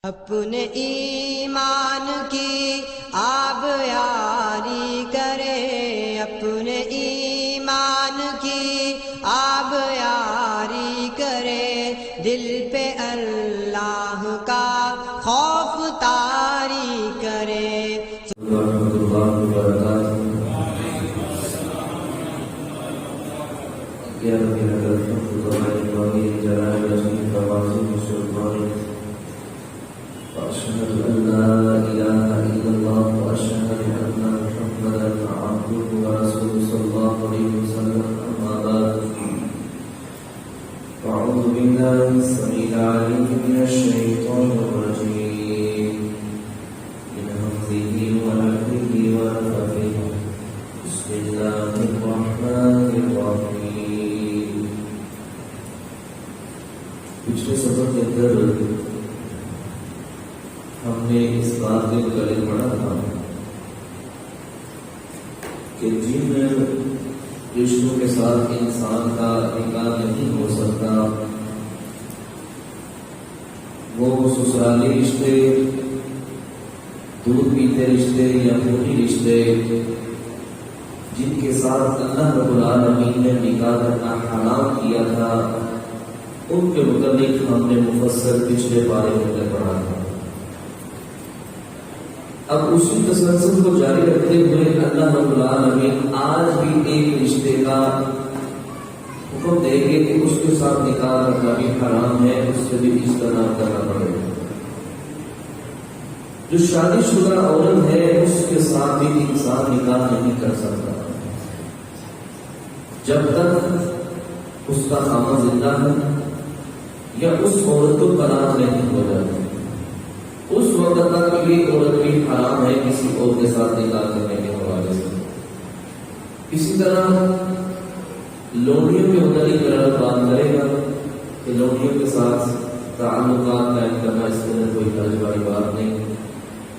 اپنے ایمان کی آب یاری کرے، اپنے ایمان کی آب یاری کرے، دل پہ اللہ کا خوف طاری کرے۔ وأشهد أن لا إله إلا الله وأشهد أن محمدا عبده ورسوله صلى الله عليه وسلم. أما بعد، أعوذ بالله السميع العليم من الشيطان الرجيم من همزه ونفخه ونفثه. بسم الله الرحمن الرحيم. پچھلے سبق کے اندر ہم نے اس بات کے متعلق پڑھا تھا کہ جن رشتوں کے ساتھ انسان کا نکاح نہیں ہو سکتا وہ سسرالی رشتے، دودھ پیتے رشتے یا خونی رشتے جن کے ساتھ اللہ رب العالمین نے نکاح کرنا حرام کیا تھا، ان کے متعلق ہم نے مفصل پچھلے پارے کے اندر پڑھا تھا۔ اب اسی تسلسل کو جاری رکھتے ہوئے اللہ رب العالمین آج بھی ایک رشتے کا حکم دے گے کہ اس کے ساتھ نکاح کرنا بھی حرام ہے، اس سے بھی اجتناب کرنا پڑے گا۔ جو شادی شدہ عورت ہے اس کے ساتھ بھی انسان نکاح نہیں کر سکتا جب تک اس کا خاوند زندہ ہے یا اس عورت کو طلاق نہیں ہو جاتی، اس وقت تک یہ عورت بھی حرام ہے کسی اور کے ساتھ نکاح کرنے کے حوالے سے۔ اسی طرح لونڈیوں کے متعلق بات کرے گا کہ لونڈیوں کے ساتھ تعلقات قائم کرنا اس کے اندر کوئی حرج والی بات نہیں۔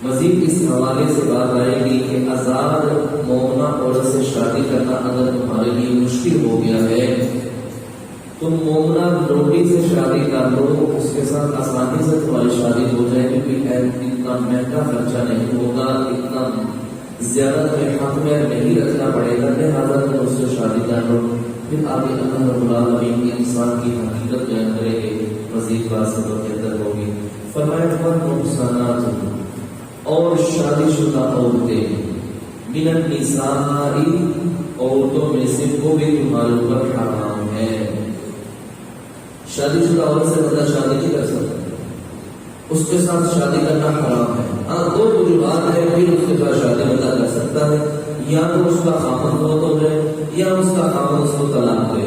مزید اس حوالے سے بات آئے گی کہ آزاد مومنہ عورت سے شادی کرنا اگر تمہارے لیے مشکل ہو گیا ہے، تم مومنہ لونڈی سے شادی کر لو، اس کے ساتھ آسانی سے تمہاری شادی ہو جائے، کیونکہ اتنا مہنگا خرچہ نہیں ہوگا، اتنا زیادہ تمہیں ہاتھ میں نہیں رکھنا پڑے گا، لہٰذا تم اس سے شادی کر لو۔ پھر آگے اللہ رب العالمین کی انسان کی حقیقت بیان کریں گے، مزید بات سبق کے اندر ہوگی۔ فرمایا والمحصنات، اور شادی شدہ عورتیں، من النساء، عورتوں میں سے وہ بھی تمہارے اوپر حرام ہے۔ شادی شدہ عورت سے بندہ شادی نہیں کر سکتا، اس کے ساتھ شادی کرنا حرام ہے۔ ہاں، دو وجوہات ہے پھر اس کے ساتھ شادی بندہ کر سکتا ہے، یا تو اس کا خاوند فوت ہو جائے یا اس کا خاوند اس کو طلاق دے۔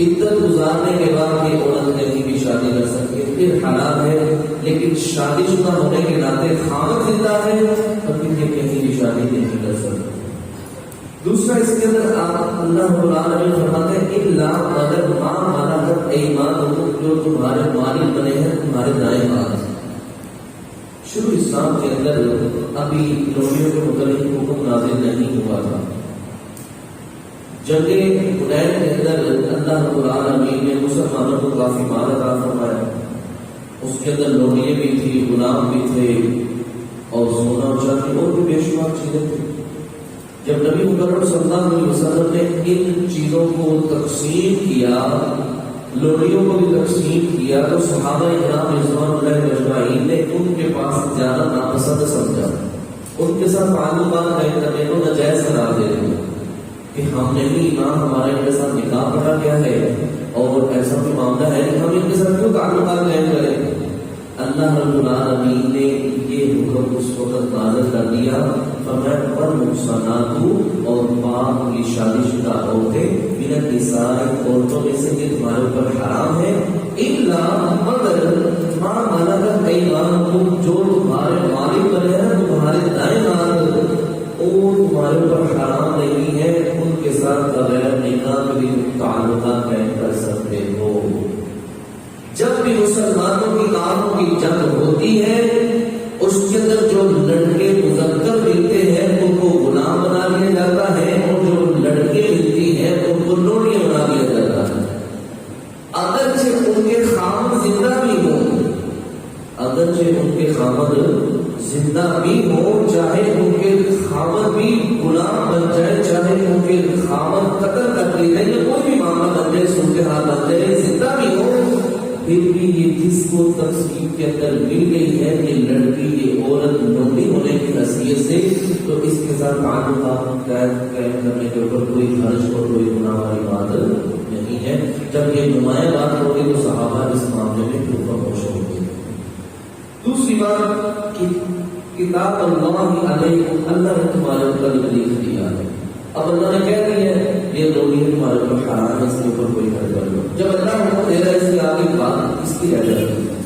عدت گزارنے کے بعد یہ عورت کہیں بھی شادی کر سکتی ہے، پھر حرام ہے، لیکن شادی شدہ ہونے کے ناطے خاوند زندہ ہے تو پھر یہ کہیں بھی شادی نہیں کر سکتی۔ دوسرا اس کے اندر اللہ رب العالمین فرماتے ہیں الا مگر ما ملکت ایمانکم، جو تمہارے مالک بنے ہیں تمہارے دائیں ہاتھ۔ شروع اسلام کے اندر ابھی لونڈیوں کے متعلق حکم نازل نہیں ہوا تھا۔ جنگ حنین کے اندر اللہ رب العالمین نے مسلمانوں کو کافی مال عطا فرمایا، اس کے اندر لونڈیاں بھی تھی، غلام بھی تھے، اور سونا اور چاندی اور بھی بے شمار چیزیں تھیں۔ جب نبی مکرم صلی اللہ علیہ وسلم نے ان چیزوں کو تقسیم کیا، لونڈیوں کو بھی تقسیم کیا، تو صحابہ کرام رضوان اللہ اجمعین نے ان کے پاس جانا ناپسند سمجھا، ان کے ساتھ تعلقات قائم کرنے کو ناجائز قرار دے دیا کہ ہم نہیں، امام ہمارا ان کے ساتھ نکاح پڑھا گیا ہے اور ایسا کوئی معاملہ ہے کہ ہم ان کے ساتھ کیوں تعلقات قائم کریں۔ اللہ رب العالمین نے یہ حکم اس وقت نازل کر دیا، فرمایا والمحصنات، اور پاک کی شادی شدہ عورتیں، من النساء، عورتوں میں سے یہ تمہارے اوپر حرام ہے، الا مگر ما ملکت ایمانکم، جو تمہارے مالک بنے ہیں تمہارے دائیں ہاتھ، اور تمہارے اوپر حرام نہیں ہے، ان کے ساتھ بغیر نکاح بھی تعلقات قائم کر سکتے ہو۔ جب بھی مسلمانوں کی کاموں کی جنگ ہوتی ہے، اس کے اندر جو لڑکے مذکر ملتے ہیں ان کو غلام بنا لیا جاتا ہے، اور جو لڑکے ملتی ہیں ان کو لونڈیاں بنا لیا جاتا ہے۔ اگرچہ ان کے خاوند زندہ بھی ہوں، اگرچہ چاہے ان کے خاوند زندہ بھی ہو، چاہے ان کے خاوند بھی غلام بن جائے، چاہے ان کے خاوند قتل کر لی جائے یا کوئی بھی معاملہ بن جائے، صورتحال بن جائے، زندہ بھی ہو، پھر بھی یہ جس کو تقسیم کے اندر مل گئی ہے یہ لڑکی یہ عورت لومڑی ہونے کی حیثیت سے، تو اس کے ساتھ تعلقات قائم کرنے کے اوپر کوئی حرج اور کوئی گناہ والی بات نہیں ہے۔ جب یہ نمایاں بات ہوگی تو صحابہ اس معاملے میں کیوں خاموش ہوں گے۔ دوسری بات کہ کتاب اللہ علیکم، اللہ نے تمہارے اوپر لکھ دیا ہے، اب اللہ نے کہہ دیا ہے یہ لوگ تمہارے اوپر حرام ہے، اس کے اوپر کوئی حرج نہیں۔ جب اللہ حکم دے رہا ہے اس کی آگے بات اس کی رہ جاتی ہے،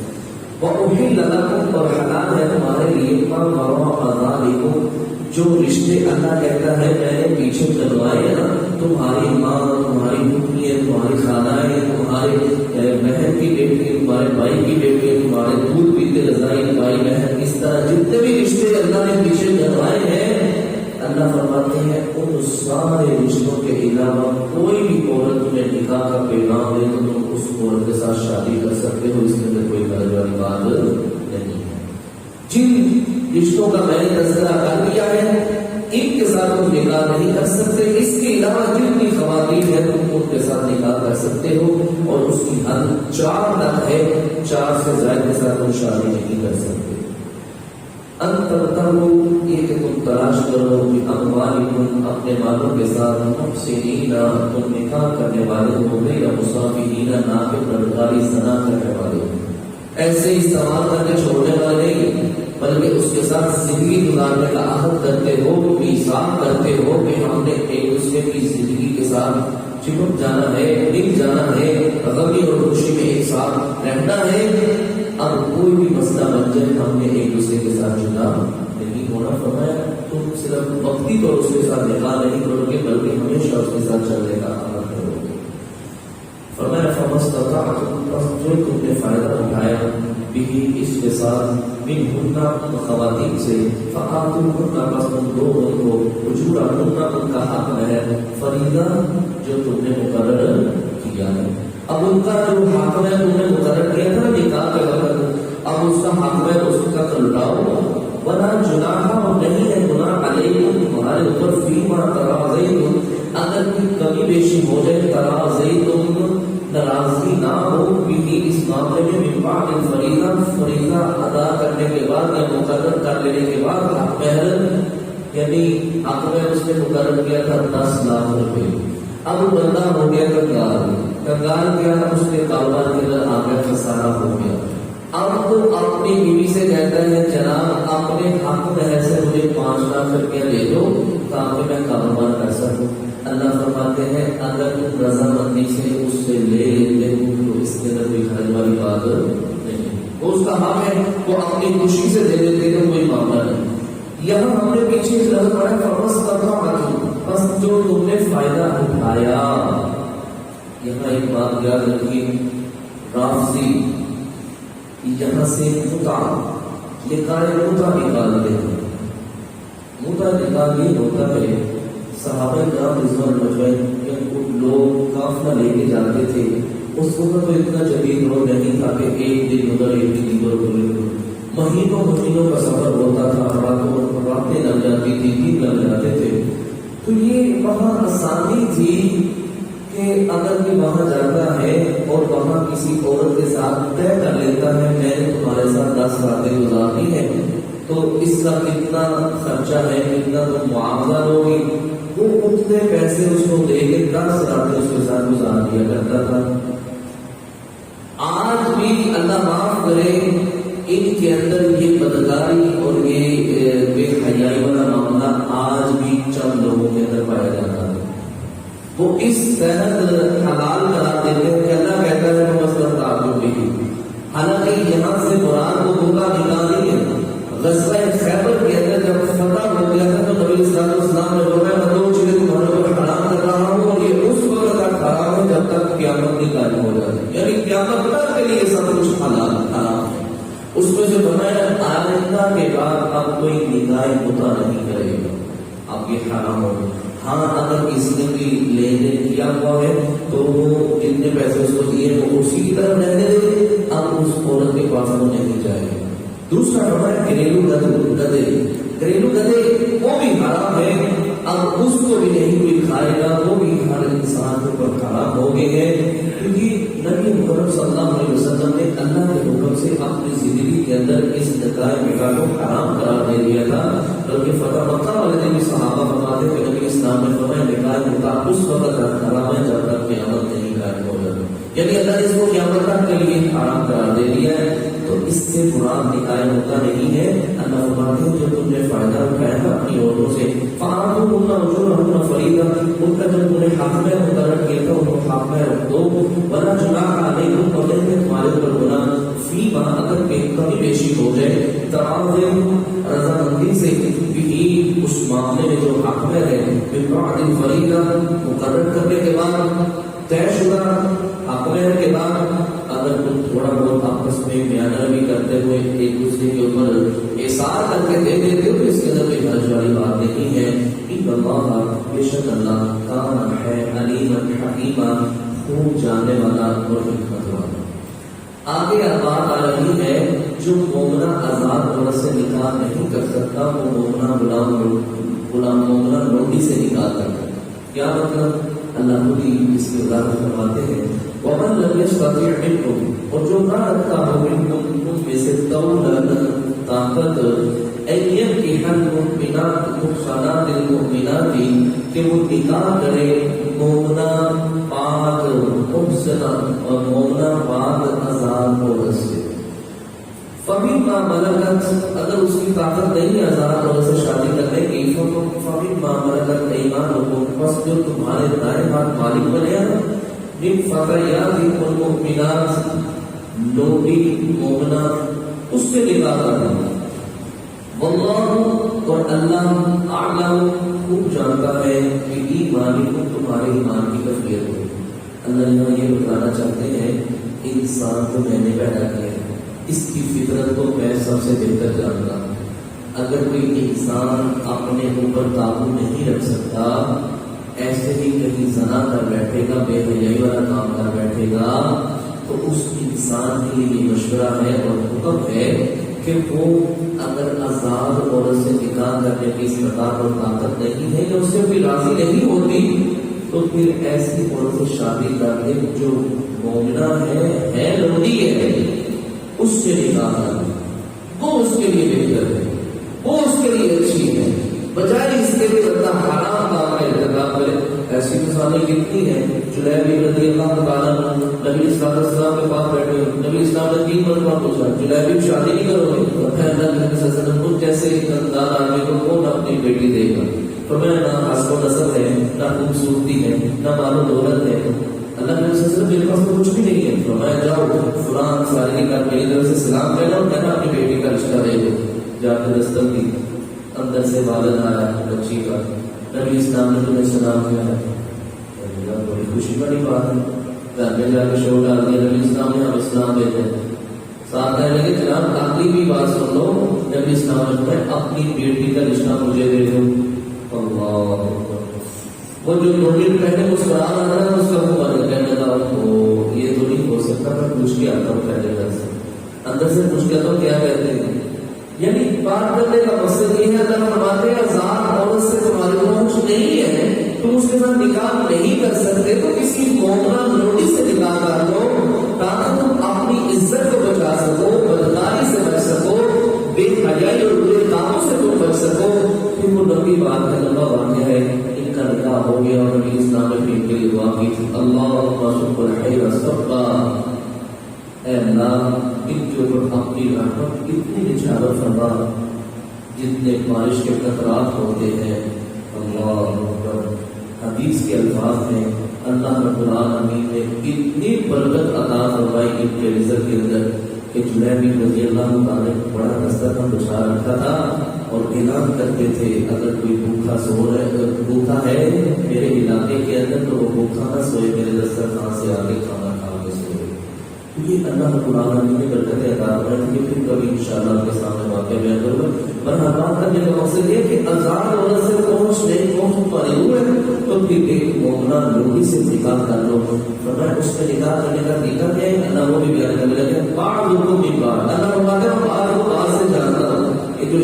وَأُحِلَّ لَكُمْ، اور حلال ہے تمہارے لیے مَا وَرَاءَ ذَلِكُمْ، جو رشتے اللہ کہتا ہے میں نے پیچھے چلوائے ہیں نا، تمہاری ماں، تمہاری پھوپھیاں، تمہاری خالائیں، تمہارے بہن کی بیٹی، تمہارے بھائی کی بیٹی، تمہارے دودھ پیتے رضائی بھائی بہن، اس طرح جتنے بھی رشتے اللہ نے پیچھے چلوائے ہیں، اللہ فرماتے ہیں ان سارے رشتوں کے علاوہ کوئی بھی عورت تمہیں نکاح کا پیغام دے تو تم اس عورت کے ساتھ شادی کر سکتے ہو، اس کے اندر کوئی حرج والی بات نہیں ہے۔ جن رشتوں کا میں نے تذکرہ کر دیا ہے ان کے ساتھ تم نکاح نہیں کر سکتے، اس کے علاوہ جن کی خواتین ہیں تم ان کے ساتھ نکاح کر سکتے ہو، اور اس کی حد 4 تک ہے، 4 سے زائد کے ساتھ تم شادی نہیں کر سکتے۔ انتبتہو، یہ کہ تم تلاش کرو کہ اموالکم، اپنے مالوں کے ساتھ، محسنین، تم نکاح کرنے والے ہو گئے، یا مصافحین، نہ کہ بدکاری زنا کرنے والے ہو، ایسے ہی استعمال کرنے چھوڑنے والے نہیں، بلکہ اس کے ساتھ زندگی گزارنے کا عہد کرتے ہو، میثاق کرتے ہو کہ ہم نے ایک دوسرے کی زندگی کے ساتھ چپک جانا ہے، مل جانا ہے، غمی اور خوشی میں ایک ساتھ رہنا ہے۔ اب کوئی بھی مسئلہ بن جائے ہم نے ایک دوسرے کے ساتھ جدا نہیں ہونا، فرمایا تم صرف وقتی طور اس کے ساتھ نکاح نہیں کرو گے بلکہ ہمیشہ اس کے ساتھ چلنے کا عہد کرو گے۔ فرمایا فَمَسْتَطَعْتُمْ، پس جو تم نے فائدہ اٹھایا بھی اس کے ساتھ منہن خواتین سے، فآتوہن، پس تم دو ان کو اجورہن، ان کا حق ہے، فریضہ جو تم نے مقرر کیا ہے۔ اب ان کا جو حق ہے تم نے مقرر کیا تھا نکاح کے وقت، اب اس کا حق ہے اس کا لوٹاؤ، ولا جناح، اور نہیں ہے گناہ علیکم تمہارے اوپر، فیما تراضیتم، اگر کوئی کمی بیشی ہو جائے، تراضیتم ناراضگی نہ ہو بھی اس معاملے میں، من بعد الفریضہ، فریضہ ادا کرنے کے بعد یا مقرر کر لینے کے بعد، حق مہر یعنی حق میں اس نے مقرر کیا تھا 10 لاکھ روپے، اب وہ بندہ ہو گیا کنگال کیا تھا، اس کے کاروبار کے اندر آ گیا، خسارہ ہو گیا، اب تو اپنی بیوی سے کہتا ہے جناب اپنے حق مہر سے مجھے 5 لاکھ روپیہ دے دو تاکہ میں کاروبار کر سکوں۔ اللہ فرماتے ہیں اگر تم رضامندی سے اس سے لے لیتے ہو تو اس کے اندر کوئی حرج والی بات نہیں، وہ اس کا حق ہے، وہ اپنی خوشی سے دے دیتے ہیں، کوئی معاملہ نہیں۔ یہاں ہم نے پیچھے لفظ پڑھا فَمَسْتَطَعْتُمْ، بس جو تم نے فائدہ اٹھایا۔ یہاں ایک بات یاد رکھیے، رافضی یہاں سے متع نکالتے ہیں، متع نکال یہ ہوتا ہے صحابہ کرام رضوان اللہ علیہم لوگ قافلہ لے کے جاتے تھے، اس وقت تو اتنا جدید روڈ نہیں تھا کہ ایک دن ادھر ایک دن ادھر، مہینوں مہینوں کا سفر ہوتا تھا، راتیں لگ جاتی تھی، دن لگ جاتے تھے، تو یہ وہاں آسانی تھی کہ اگر کوئی وہاں جاتا ہے اور وہاں کسی عورت کے ساتھ طے کر لیتا ہے میں نے تمہارے ساتھ 10 راتیں گزارنی ہے تو اس کا کتنا خرچہ ہے، کتنا تم معاوضہ لوگی، وہ اتنے پیسے اس کو دے کے 10 راتیں اس کے ساتھ گزار دیا کرتا تھا۔ آج بھی اللہ معاف کرے ان کے اندر یہ بدکاری اور یہ بے حیائی والا معاملہ آج بھی چند لوگوں کے اندر پایا جاتا ہے۔ وہ اس تحت حلال قرار دیتے ہیں کہ اللہ کہتا ہے مسلم تعلق بھی، حالانکہ یہاں سے قرآن کو دھوکہ نکالی ہے۔ غزوہ خیبر کے اندر جب فتح ہو گیا تھا تو نبی صلی اللہ علیہ وسلم نے فرمایا میں 2 چیزیں تمہارے اوپر حرام کر رہا ہوں اور یہ اس وقت تک حرام ہے جب تک قیامت نہیں قائم ہو جائے، یعنی قیامت تک کے لیے سب کچھ حلال حرام ہے۔ اس میں سے فرمایا آئندہ کے بعد اب کوئی نکاح متع نہیں کرے گا، اب یہ حرام ہوگا۔ ہاں اگر کسی نے بھی لین دین کیا ہوا ہے تو وہ جتنے پیسے اس کو دیے وہ اسی کی طرف رہنے دے، اب اس عورت کے پاس وہ نہیں جائے گا۔ دوسرا فرمایا گھریلو گدے وہ بھی حرام ہے، اب اس کو بھی نہیں کوئی کھائے گا، وہ بھی ہر انسان کے اوپر حرام ہو گئے ہیں، کیونکہ نبی محمد صلی اللہ علیہ وسلم نے اللہ کے حکم سے اپنی زندگی کے اندر اس نکاح نکاح کو حرام قرار دے دیا تھا، بلکہ فتح مکہ والے دن بھی صحابہ فرماتے کہ نبی اسلام نے فرمایا نکاح نکاح اس وقت حرام ہے جب تک قیامت نہیں قائم ہو جاتی، یعنی اللہ نے اس کو قیامت تک کے لیے حرام قرار دے دیا ہے، تو اس سے مراد نکاح ہوتا نہیں ہے۔ اللہ فرماتے ہیں جب تم نے فائدہ اٹھایا تھا اپنی عورتوں سے فآتوہن اجورہن فریضہ، ان کا جب تم نے حق میں مقرر کیا تھا ان کو حق میں رکھ دو، ولا جناح علیکم، اور نہیں تمہارے اوپر گناہ فیما اگر کمی بیشی ہو جائے تعاون رضامندی سے بھی اس معاملے میں جو حق میں ہے بعد فریضہ مقرر کرنے کے بعد طے شدہ حق میں کے بعد اگر تم تھوڑا بہت آپس میں بیان روی کرتے ہوئے ایک دوسرے کے اوپر احسان کر کے دے دیتے ہو تو اس کے اندر کوئی حرج والی بات نہیں ہے۔ ان اللہ بے شک اللہ کان ہے علیما حکیما، خوب جاننے والا اور حکمت والا۔ آگے بات آ رہی ہے جو مومنہ آزاد عورت سے نکاح نہیں کر سکتا وہ مومنہ مومنہ لونڈی سے نکاح کرتا ہے، کیا مطلب؟ اللہ خود ہی اس کی وضاحت فرماتے ہیں وَمَن لَمْ يَسْتَطِعْ مِنْكُمْ، اور جو نہ رکھتا ہو منکم تم میں سے طولاً طاقت أَن يَنكِحَ الْمُؤْمِنَاتِ مُحْصَنَاتِ الْمُؤْمِنَاتِ کہ وہ نکاح کرے مومنہ پاک محسنہ اور مومنہ پاک آزاد عورت سے، فَمِمَّا مَلَكَتْ، اگر اس کی طاقت نہیں آزاد عورت سے شادی کرنے کی فَمِمَّا مَلَكَتْ أَيْمَانُكُمْ، پس جو تمہارے دائیں ہاتھ مالک بنے من فتياتكم المؤمنات، لوڈی مومنہ اس سے نکاح کرنا، واللہ اور اللہ اعلم خوب جانتا ہے کہ ایمانکم تمہارے ایمان کی کیفیت ہے۔ اللہ یہاں یہ بتانا چاہتے ہیں انسان کو میں نے پیدا کیا ہے، اس کی فطرت کو میں سب سے بہتر جانتا ہوں، اگر کوئی انسان اپنے اوپر قابو نہیں رکھ سکتا ایسے ہی کہیں زنا کر بیٹھے گا، بے حیائی والا کام کر بیٹھے گا، تو اس انسان کے لیے مشورہ ہے اور حکم ہے کہ وہ اگر آزاد عورت سے نکاح کرنے کی استطاعت اور طاقت نہیں ہے یا اس سے بھی راضی نہیں ہوتی تو پھر ایسی عورت سے شادی کر دے جو مومنہ ہے لونڈی ہے، اس سے نکاح کرنا، وہ اس کے لیے بہتر ہے، وہ اس کے لیے اچھی ہے، بجائے اس کے لیے بندہ حرام کام کا ارتکاب کرے۔ ایسی مثالیں کتنی ہیں، جلیبی رضی اللہ تعالیٰ نبی اسلام السلام کے پاس بیٹھے، نبی اسلام نے 3 مرتبہ پوچھا جلیبی شادی نہیں کرو گے؟ اللہ صلی اللہ علیہ وسلم جیسے ایماندار آدمی کو کون اپنی بیٹی دے گا؟ فرمایا نہ حسب و نسب ہے، نہ خوبصورتی ہے، نہ مال و دولت ہے، اللہ کے رسول میرے پاس تو کچھ بھی نہیں ہے۔ فرمایا جاؤ فلان ساری کا میری طرف سے سلام کہنا اور کہنا اپنی بیٹی کا رشتہ دے دو۔ جا کے دستک دی، اندر سے والد آیا بچی کا، نبی اسلام نے تمہیں سلام کیا ہے، بڑی خوشی والی بات ہے، گھر میں جا کے شور ڈال دیا، نبی اسلام نے ہم اسلام دیتے ہیں، ساتھ کہنے لگے جناب آخری بھی بات سن لو، نبی اسلام نے اپنی بیٹی کا رشتہ مجھے دے دو۔ اللہ وہ جو لوڈی پہلے مسکرا رہا ہے اس کا منہ بند کہنے لگا تو یہ تو نہیں ہو سکتا، میں پوچھ کے آتا ہوں پہلے گھر سے، اندر سے پوچھ کے آتا ہوں کیا کہتے ہیں، یعنی بات کرنے کا مقصد یہ ہے اگر فرماتے ہیں آزاد عورت سے تمہاری پہنچ نہیں ہے تم اس کے ساتھ نکاح نہیں کر سکتے تو کسی مومنہ لوڈی سے نکاح کر دو تاکہ تم اپنی عزت کو بچا سکو، بدکاری سے بچ سکو، بے حیائی اور برے کاموں سے تم بچ سکو۔ پھر وہ لمبی بات کا لمبا واقعہ ہے، ان کا نکاح ہو گیا اور نبی اسلام نے ان کے لیے دعا کی تھی اللہم شکر خیر سبقا، اے اللہ ان کے اوپر اپنی رحمت اتنی نچھاور فرما جتنے بارش کے قطرات ہوتے ہیں۔ اللہ اکبر، حدیث کے الفاظ میں اللہ رب العالمین نے اتنی برکت عطا فرمائی ان کے رزق کے اندر کہ جلیبی رضی اللہ عنہ بڑا دسترخوان بچھا رکھا تھا اور اعلان کرتے تھے اگر کوئی بھوکا سو رہا بھوکا ہے میرے علاقے کے اندر تو وہ بھوکا نہ سوئے، میرے دسترخوان سے آگے کھانا کھا کے سوئے۔ یہ اللہ رب العالمین نے برکت عطا فرمائی کہ پھر کبھی انشاءاللہ آپ کے سامنے واقعہ بیان کروں گا۔ پر بات کرنے کا مقصد یہ کہ آزاد عورت سے پہنچ نہیں پہنچ پائی ہوئے تو پھر ایک مومنہ لوڈی سے نکاح کر لو۔ فرمایا اس میں نکاح کرنے کا طریقہ کیا ہے؟ اللہ وہ بھی بیان کرنے لگے بعض حکم بھی بعض، اللہ فرماتے ہیں بعض کو بعض سے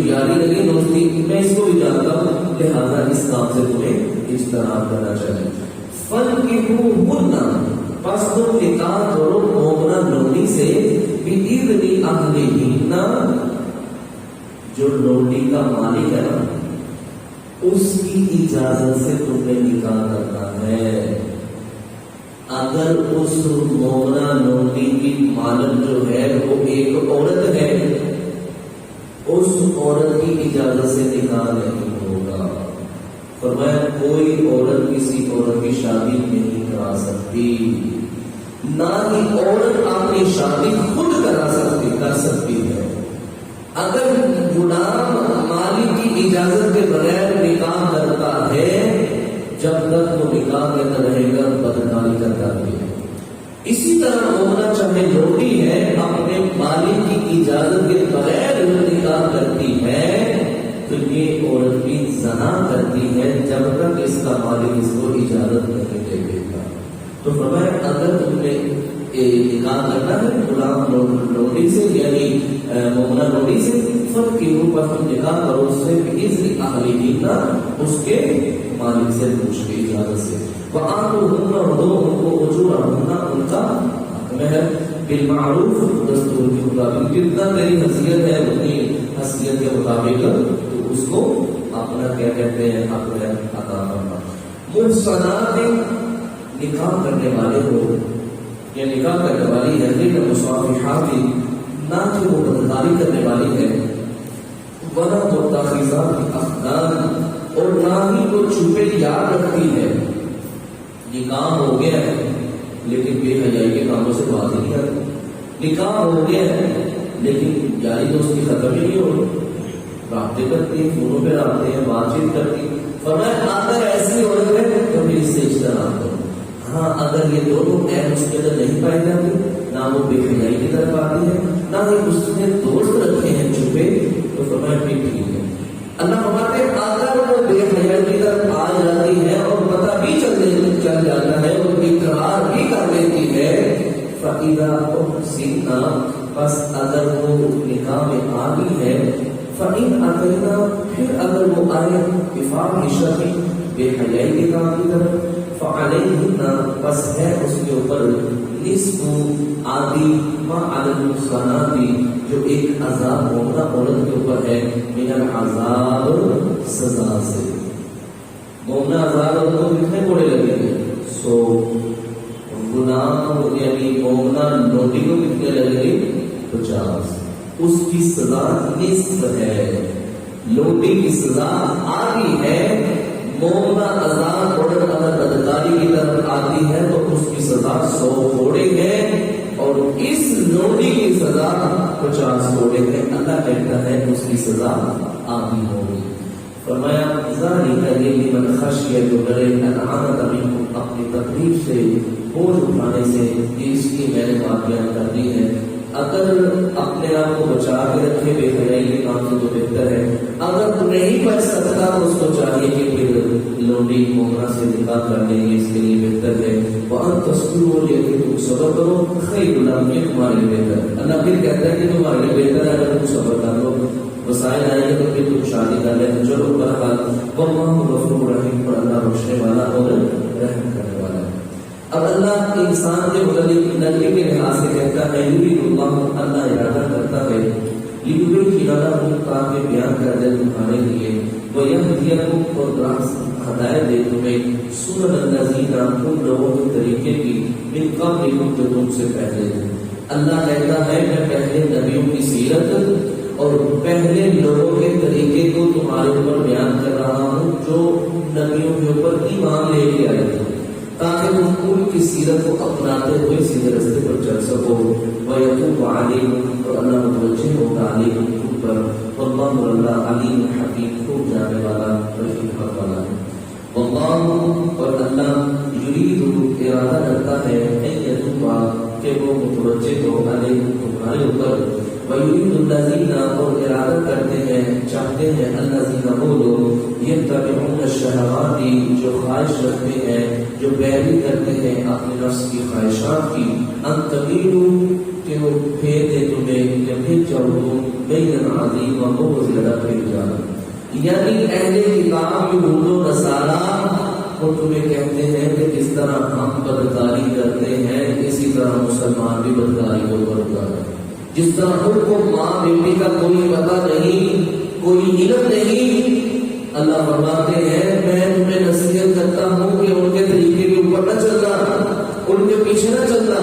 یاری لگے دوستی میں اس کو بھی جانتا ہوں، لہٰذا اس کام سے تمہیں اجتناب کرنا چاہیے۔ فَانْكِحُوهُنَّ پس تم نکاح کرو مومنہ لوڈی سے بِإِذْنِ أَهْلِهِنَّ جو لوڈی کا مالک ہے نا اس کی اجازت سے تم نے نکاح کرنا ہے۔ اگر اس مومنہ لوڈی کی مالک جو ہے وہ ایک عورت ہے، اس عورت کی اجازت سے نکاح نہیں ہوگا۔ فرمایا کوئی عورت کسی عورت کی شادی نہیں کرا سکتی، نہ ہی عورت اپنی شادی خود کر سکتی ہے۔ اگر غلام مالک کی اجازت کے بغیر نکاح کرتا ہے، جب تک وہ نکاح کرتا رہے گا بدکاری کرتا رہے گا۔ اسی طرح مومنہ چاہے لوٹی ہے، اپنے مالک کی اجازت کے بغیر نکاح کرتی ہے تو یہ عورت بھی زنا کرتی ہے جب تک اس کا مالک اس کو اجازت نہیں دے گا۔ تو فرمایا اگر تم نے نکاح کرنا ہے غلام لوٹی سے یعنی مومنہ لوٹی سے، فرق کے اوپر تم نکاح کرو اس سے بِإِذْنِ أَهْلِهِنَّ اس کے مالک سے پوچھ کے اجازت سے۔ وَآتُوهُنَّ اور دو ان کو أُجُورَهُنَّ ان کا مہر بالمعروف دستور کے مطابق، جتنا تیری حیثیت ہے اتنی حیثیت کے مطابق تو اس کو اپنا کیا کہتے ہیں اپنا عطا کرنا۔ محصنات نکاح کرنے والے ہو یا نکاح کرنے والی ہے لیکن مصافحات نہ کہ وہ بدکاری کرنے والی ہے، ولا متخذات اخدان اور نہ ہی وہ چھپے یاد رکھتی ہے۔ نکاح ہو گیا ہے لیکن بے حیائی کے کاموں سے بات نہیں آتی، نکاح ہو گیا ہے لیکن یاری دوستی ختم ہی نہیں ہو، رابطے کرتی ہیں، فونوں پہ رابطے ہیں، بات چیت کرتی۔ فرمایا اگر ایسی عورت ہے تو پھر اس سے اجتناب کرو۔ ہاں اگر یہ دونوں عیب اس کے اندر نہیں پائی جاتی، نہ وہ بے حیائی کی طرف آتی ہے نہ ہی اس نے دوست رکھے ہیں چھپے، تو فرمایا ٹھیک ہے۔ اللہ فرماتے ہیں اگر وہ بے حیائی کی طرف آ جاتی ہے اور پتہ بھی چل جاتا ہے اور اقرار بھی کر لیتی ہے، فَإِذَا أُحْسِنَّ بس اگر وہ نکاح میں آ گئی ہے، فَإِنْ أَتَيْنَا پھر اگر وہ آئے بِفَاحِشَةٍ بے حیائی کے کام کی طرف، فَعَلَيْهِنَّ بس ہے اس کے اوپر نصف آدھی ما علی المحصنات جو ایک عذاب مومنہ عورت کے اوپر ہے، من العذاب سزا سے۔ مومنہ عذاب عورت کو کتنے کوڑے لگیں گے؟ 100۔ غلام یعنی مومنہ لوٹی کو کتنے لگیں گے؟ 50۔ اس کی سزا نصف ہے، لوٹی کی سزا آدھی ہے۔ مومنہ عذاب عورت اگر بدکاری کی طرف آتی ہے تو اس کی سزا 100 کوڑے ہے اور اس لوٹی کی سزا 50 کوڑے ہے۔ اللہ کہتا ہے اس کی سزا آدھی ہوگی۔ فرمایا ذالک لمن خشی جو ڈرے العنت منکم اپنی تکلیف سے بوجھ اٹھانے سے، اس کی میں نے بات بیان کر دی ہے۔ اگر اپنے آپ کو بچا کے رکھے بے حیائی کے کام سے تو بہتر ہے، اگر نہیں بچ سکتا تو اس کو چاہیے کہ پھر لوڈی مومنہ سے نکاح کر لیں گے، اس کے لیے بہتر ہے۔ وَأَن تَصْبِرُوا لیکن تم صبر کرو، خیر لکم یہ تمہارے لیے بہتر۔ اللہ پھر کہتا ہے کہ تمہارے لیے بہتر ہے اگر تم صبر کر لو، وسائل آئیں گے تو پھر تم شادی کر لیں۔ چلو بہرحال واللہ غفور رحیم، اور اللہ بخشنے والا اور رحم کرنے والا ہے۔ اب اللہ انسان کے متعلق نبی کے لحاظ سے کہتا ہے یرید اللہ، اللہ ارادہ کرتا ہے لیبین لکم تاکہ بیان کر دے تمہارے لیے، ویہدیکم اور ہدایت دے تمہیں سنن الذین ان لوگوں کے طریقے کی من قبلکم جو تم سے پہلے ہیں۔ اللہ کہتا ہے میں پہلے نبیوں کی سیرت اور پہلے لوگوں کے طریقے کو تمہارے اوپر بیان کر رہا ہوں جو نبیوں کے اوپر ایمان لے کے آئے تھے، تاکہ تم ان کی سیرت کو اپناتے ہوئے سیدھے راستے پر چل سکو۔ وَيَتُوبُ عَلَيْكُمْ اور اللہ متوجہ ہوگا علیکم تم پر، واللہ اللہ علیم حکیم خوب جانے والا اور حکمت والا ہے۔ واللہ اور اللہ یرید ارادہ کرتا ہے ان یتوب کہ وہ متوجہ ہو علیکم تمہارے اوپر، وَيُرِيدُ الَّذِينَ اور ارادہ کرتے ہیں چاہتے ہیں الَّذِينَ وہ لوگ يَتَّبِعُونَ الشَّهَوَاتِ جو خواہش رکھتے ہیں جو پیروی کرتے ہیں اپنے نفس کی خواہشات کی، ان تميلوا کہ وہ پھیر دے تمہیں یا پھر جاؤ تم بینا عظیما بہت زیادہ پھر جانا. یعنی اہل کتاب یہود و نصارا وہ تمہیں کہتے ہیں کہ جس طرح ہم بدکاری کرتے ہیں اسی طرح مسلمان بھی بدکاری کو کرتا ہے. جس طرح ان کو ماں بیٹی کا کوئی پتہ نہیں، کوئی علم نہیں، اللہ فرماتے ہیں میں تمہیں نصیحت کرتا ہوں کہ ان کے طریقے کے اوپر نہ چلنا، ان کے پیچھے نہ چلنا.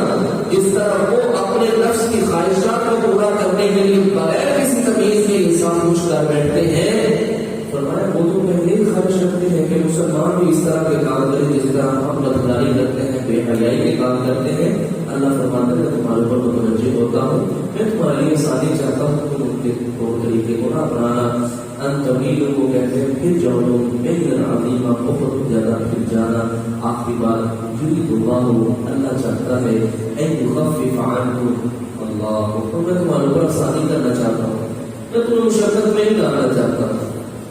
جس طرح وہ اپنے نفس کی خواہشات کو پورا کرنے کے لیے بغیر کسی تمیز کے انسان کچھ کر بیٹھتے ہیں، فرمایا وہ تو پہلے ہی خواہش رکھتے ہیں کہ مسلمان بھی اس طرح کے کام کریں جس طرح ہم بدکاری کرتے ہیں، بے حیائی کے کام کرتے ہیں. اللہ فرماتا ہے تمہارے اوپر متوجہ ہوتا ہوں، میں تمہارے لیے آسانی چاہتا ہوں کہ ان کے طور طریقے کو نہ اپنانا. ان طویلوں کو کہتے ہیں پھر جاؤ لوگ بینا عظیما بہت زیادہ پھر جانا. آخری بات یرید اللہ اللہ چاہتا ہے ان یخفف عنکم اللہ تو میں تمہارے اوپر آسانی کرنا چاہتا ہوں، میں تمہیں مشقت میں نہیں ڈالنا چاہتا ہوں.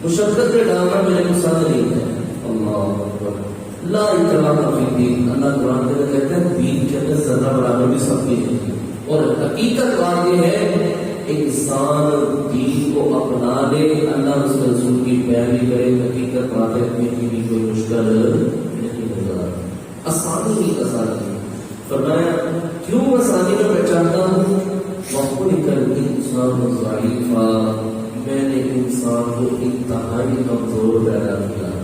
مشقت میں ڈالنا میرے پسند نہیں ہے. اللہ اکبر. لا اکراہ فی الدین. اللہ قرآن میں کہتا ہے دین کے اندر ذرہ برابر بھی سب کی ہے. اور حقیقت بات یہ ہے انسان دین کو اپنا لے، اللہ اس کے رسول کی پیروی کرے. حقیقت بات ہے میں بھی کوئی مشکل نہیں نظر آتا، آسانی ہی آسانی. فرمایا کیوں آسانی میں پہچانتا ہوں؟ وَخُلِقَ الْإِنسَانُ ضَعِيفًا میں نے انسان کو انتہائی کمزور پیدا کیا.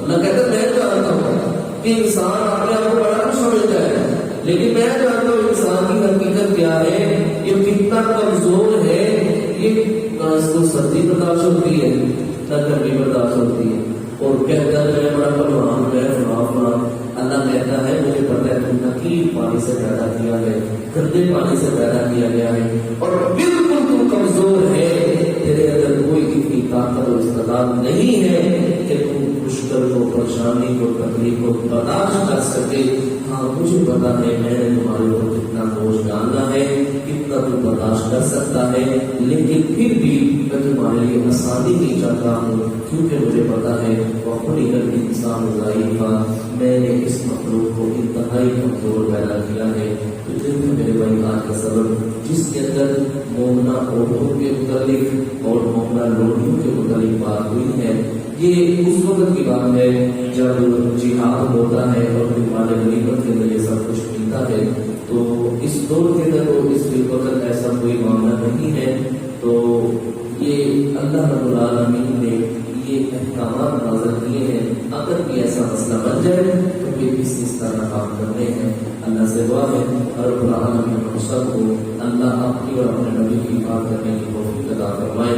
اللہ کہتا ہے میں جانتا ہوں کہ انسان اپنے آپ کو بڑا کچھ سمجھتا ہے، لیکن میں جانتا ہوں انسان کی حقیقت کیا ہے، یہ کتنا کمزور ہے. یہ نہ اس کو سردی برداشت ہوتی ہے نہ گرمی برداشت ہوتی ہے، اور کہتا ہے میں بڑا پہلوان ہے فلاں. اللہ کہتا ہے مجھے پتہ ہے تم نقیب پانی سے پیدا کیا ہے، گندے پانی سے پیدا کیا گیا ہے، اور بالکل تم کمزور ہے. تیرے اندر کوئی اتنی طاقت اور استعداد نہیں ہے کہ تم مشکل کو، پریشانی کو، تکلیف کو برداشت کر سکے. ہاں مجھے پتا ہے میں نے تمہارے اوپر کتنا بوجھ ڈالنا ہے، کتنا تم برداشت کر سکتا ہے، لیکن پھر بھی میں تمہارے لیے آسانی نہیں چاہتا ہوں کیونکہ مجھے پتا ہے وَخُلِقَ الْإِنسَانُ ضَعِيفًا میں نے اس مخلوق کو انتہائی کمزور پیدا کیا ہے. تو دیکھیں میرے بھائی آج کا سبق جس کے اندر مومنہ عورتوں کے متعلق اور مومنہ لوڑیوں کے متعلق بات ہوئی ہے، یہ اس وقت کی بات ہے جب جہاد ہوتا ہے اور ہمارے غنیمت کے اندر یہ سب کچھ ملتا ہے. تو اس دور کے اندر تو اس وقت ایسا کوئی معاملہ نہیں ہے. تو یہ اللہ رب العالمین نے یہ احکامات نازل کیے ہیں. اگر بھی ایسا مسئلہ بن جائے تو پھر اس طرح کام کرنے ہیں. اللہ سے دعا ہے رب العالمین ہم سب کو اللہ آپ کی اور اپنے نبی کی بات کرنے کی توفیق عطا فرمائے.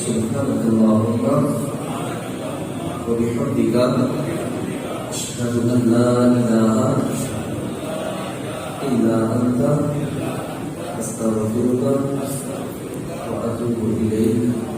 سبحانک اللہم وبحمدک اشہد ان لا الہ الا انت استغفرک واتوب الیک.